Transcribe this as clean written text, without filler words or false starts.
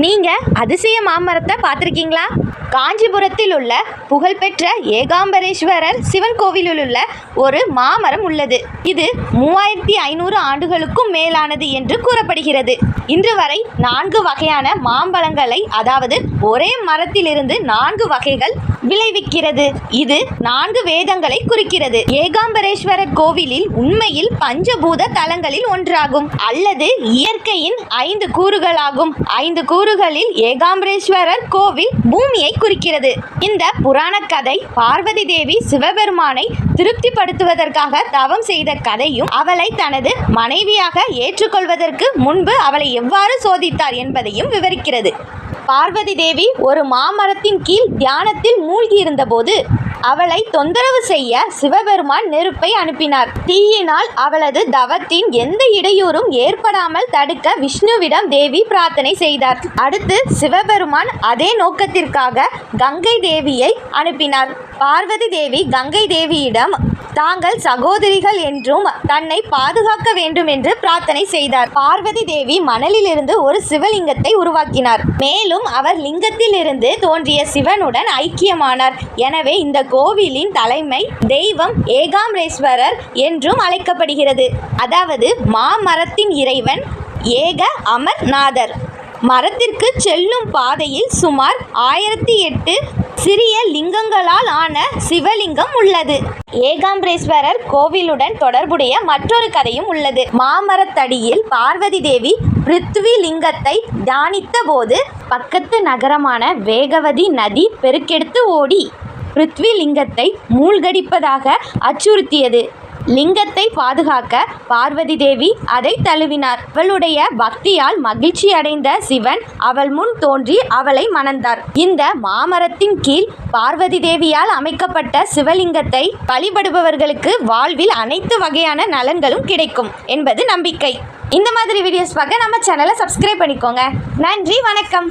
நீங்க அதிசய மாமரத்தை பார்த்துருக்கீங்களா? காஞ்சிபுரத்தில் உள்ள புகழ்பெற்ற ஏகாம்பரேஸ்வரர் சிவன் கோவிலில் உள்ள ஒரு மாமரம் உள்ளது. இது 3500 ஆண்டுகளுக்கும் மேலானது என்று கூறப்படுகிறது. இன்று வரை 4 வகையான மாம்பழங்களை, அதாவது ஒரே மரத்திலிருந்து 4 வகைகள் விளைவிக்கிறது. இது 4 வேதங்களை குறிக்கிறது. ஏகாம்பரேஸ்வரர் கோவிலில் உண்மையில் பஞ்சபூத தலங்களில் ஒன்றாகும், அல்லது இயற்கையின் 5 கூறுகளாகும். 5 கூறுகளில் ஏகாம்பரேஸ்வரர் கோவில் பூமியை குறிக்கிறது. இந்த புராண கதை பார்வதி தேவி சிவபெருமானை திருப்திப்படுத்துவதற்காக தவம் செய்த கதையும், அவளை தனது மனைவியாக ஏற்றுக்கொள்வதற்கு முன்பு அவளை எவ்வாறு சோதித்தார் என்பதையும் விவரிக்கிறது. பார்வதி தேவி ஒரு மாமரத்தின் கீழ் தியானத்தில் மூழ்கி இருந்தபோது அவளை தொந்தரவு செய்ய சிவபெருமான் நெருப்பை அனுப்பினார். தீயினால் அவளது தவத்தின் எந்த இடையூறும் ஏற்படாமல் தடுக்க விஷ்ணுவிடம் தேவி பிரார்த்தனை செய்தார். அடுத்து சிவபெருமான் அதே நோக்கத்திற்காக கங்கை தேவியை அனுப்பினார். பார்வதி தேவி கங்கை தேவியிடம் தாங்கள் சகோதரிகள் என்றும் தன்னை பாதுகாக்க வேண்டும் என்று பிரார்த்தனை செய்தார். பார்வதி தேவி மணலிலிருந்து ஒரு சிவலிங்கத்தை உருவாக்கினார். மேலும் அவர் லிங்கத்தில் இருந்து தோன்றிய சிவனுடன் ஐக்கியமானார். எனவே இந்த கோவிலின் தலைமை தெய்வம் ஏகாம்பரேஸ்வரர் என்றும் அழைக்கப்படுகிறது. அதாவது மாமரத்தின் இறைவன் ஏக அமர்நாதர். மரத்திற்கு செல்லும் பாதையில் சுமார் 1008 சிறிய லிங்கங்களால் ஆன சிவலிங்கம் உள்ளது. ஏகாம்பரேஸ்வரர் கோவிலுடன் தொடர்புடைய மற்றொரு கதையும் உள்ளது. மாமரத்தடியில் பார்வதி தேவி பிருத்வி லிங்கத்தை தியானித்த போது பக்கத்து நகரமான வேகவதி நதி பெருக்கெடுத்து ஓடி பிருத்வி லிங்கத்தை மூழ்கடிப்பதாக அச்சுறுத்தியது. லிங்கத்தை பாதுகாக்க பார்வதி தேவி அதை தழுவினார். அவளுடைய பக்தியால் மகிழ்ச்சி அடைந்த சிவன் அவள் முன் தோன்றி அவளை மணந்தார். இந்த மாமரத்தின் கீழ் பார்வதி தேவியால் அமைக்கப்பட்ட சிவலிங்கத்தை வழிபடுபவர்களுக்கு வாழ்வில் அனைத்து வகையான நலன்களும் கிடைக்கும் என்பது நம்பிக்கை. இந்த மாதிரி வீடியோஸ் பார்க்க நம்ம சேனலை சப்ஸ்கிரைப் பண்ணிக்கோங்க. நன்றி, வணக்கம்.